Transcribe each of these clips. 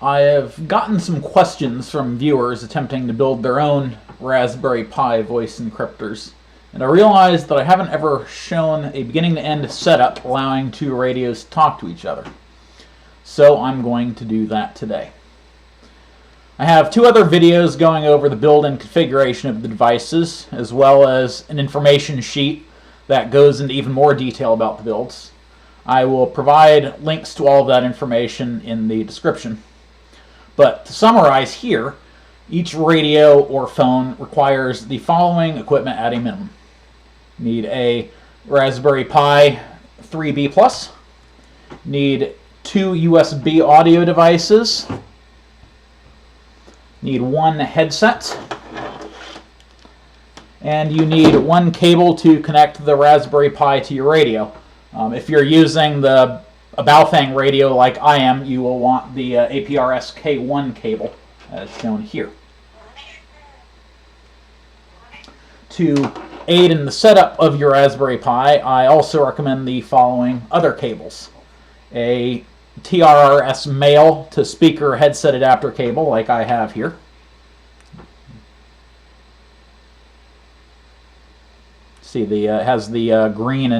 I have gotten some questions from viewers attempting to build their own Raspberry Pi voice encryptors, and I realized that I haven't ever shown a beginning-to-end setup allowing two radios to talk to each other. So I'm going to do that today. I have two other videos going over the build and configuration of the devices, as well as an information sheet that goes into even more detail about the builds. I will provide links to all of that information in the description. But to summarize here, each radio or phone requires the following equipment at a minimum. You need a Raspberry Pi 3B+, need two USB audio devices, need one headset, and you need one cable to connect the Raspberry Pi to your radio. If you're using a Baofeng radio like I am, you will want the APRS K1 cable, as shown here. To aid in the setup of your Raspberry Pi, I also recommend the following other cables. A TRRS male to speaker headset adapter cable, like I have here. See, it has the green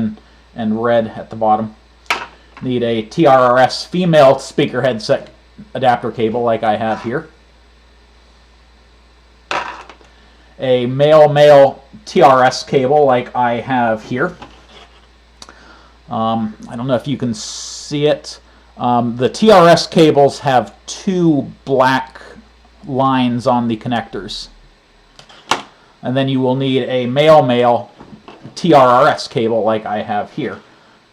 and red at the bottom. Need a TRRS female speaker headset adapter cable like I have here. A male TRS cable like I have here. I don't know if you can see it. The TRS cables have two black lines on the connectors. And then you will need a male TRRS cable like I have here.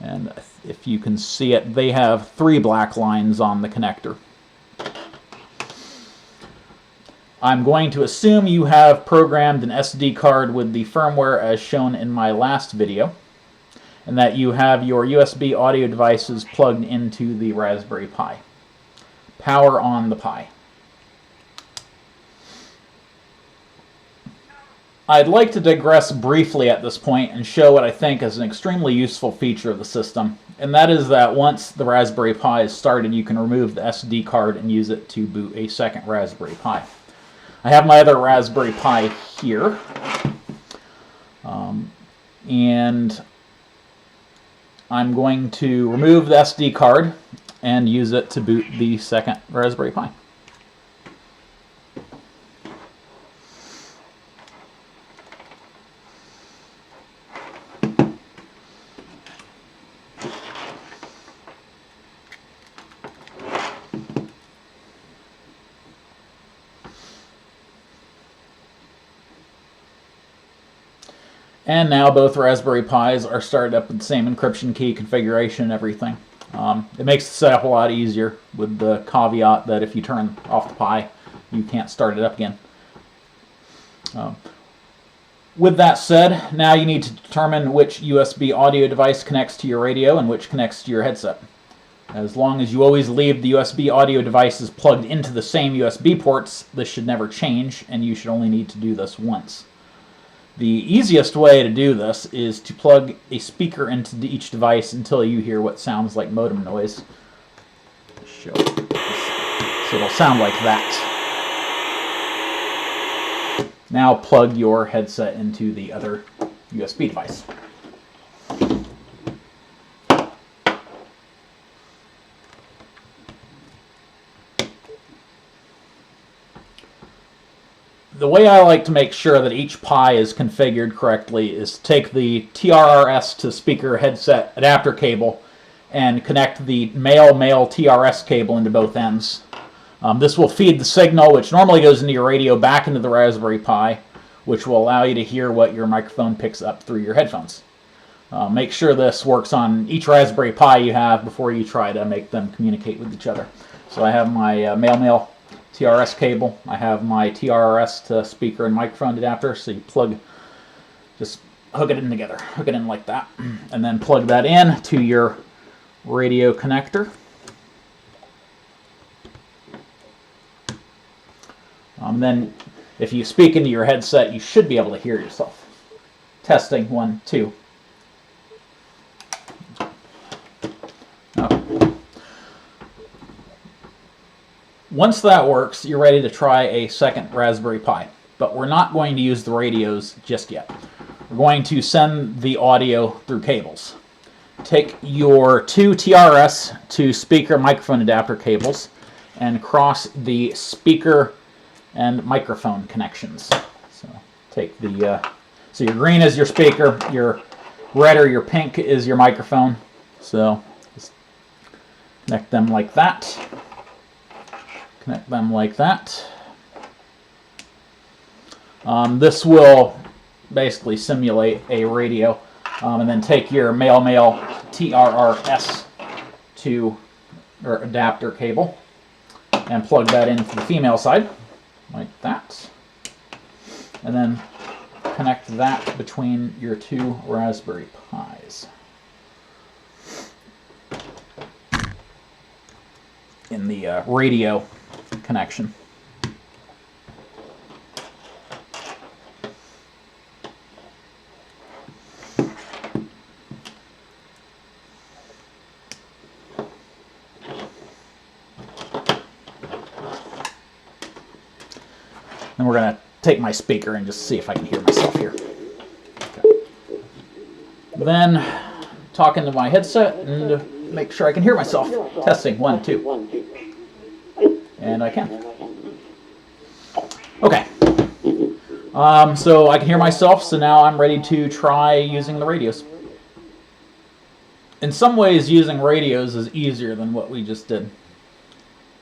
And if you can see it, they have three black lines on the connector. I'm going to assume you have programmed an SD card with the firmware as shown in my last video, and that you have your USB audio devices plugged into the Raspberry Pi. Power on the Pi. I'd like to digress briefly at this point and show what I think is an extremely useful feature of the system, and that is that once the Raspberry Pi is started, you can remove the SD card and use it to boot a second Raspberry Pi. I have my other Raspberry Pi here, and I'm going to remove the SD card and use it to boot the second Raspberry Pi. And now both Raspberry Pis are started up with the same encryption key configuration and everything. It makes the setup a lot easier, with the caveat that if you turn off the Pi, you can't start it up again. With that said, now you need to determine which USB audio device connects to your radio and which connects to your headset. As long as you always leave the USB audio devices plugged into the same USB ports, this should never change, and you should only need to do this once. The easiest way to do this is to plug a speaker into each device until you hear what sounds like modem noise. So it'll sound like that. Now plug your headset into the other USB device. The way I like to make sure that each Pi is configured correctly is to take the TRRS to speaker headset adapter cable and connect the male TRS cable into both ends. This will feed the signal, which normally goes into your radio, back into the Raspberry Pi, which will allow you to hear what your microphone picks up through your headphones. Make sure this works on each Raspberry Pi you have before you try to make them communicate with each other. So I have my male TRS cable. I have my TRS to speaker and microphone adapter. So you just hook it in together. Hook it in like that. And then plug that in to your radio connector. Then if you speak into your headset, you should be able to hear yourself. Testing, 1, 2. Once that works, you're ready to try a second Raspberry Pi. But we're not going to use the radios just yet. We're going to send the audio through cables. Take your two TRS to speaker microphone adapter cables and cross the speaker and microphone connections. So take the so your green is your speaker, your red or your pink is your microphone. So just connect them like that. Connect them like that. This will basically simulate a radio. And then take your male TRRS to or adapter cable and plug that into the female side like that. And then connect that between your two Raspberry Pis in the radio connection. And we're going to take my speaker and just see if I can hear myself here. Okay. Then talk into my headset and make sure I can hear myself. Testing, 1, 2. And I can. Okay. So I can hear myself, so now I'm ready to try using the radios. In some ways, using radios is easier than what we just did.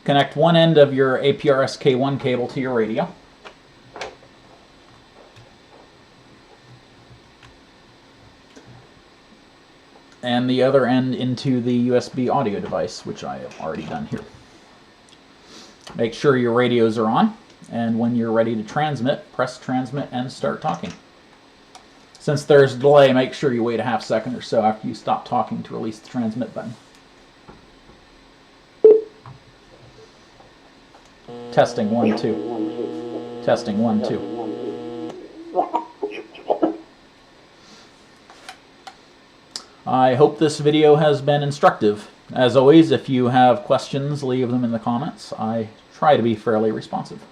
Connect one end of your APRS-K1 cable to your radio. And the other end into the USB audio device, which I have already done here. Make sure your radios are on, and when you're ready to transmit, press transmit and start talking. Since there's a delay, make sure you wait a half second or so after you stop talking to release the transmit button. Testing, 1, 2. Testing, 1, 2. I hope this video has been instructive. As always, if you have questions, leave them in the comments. I try to be fairly responsive.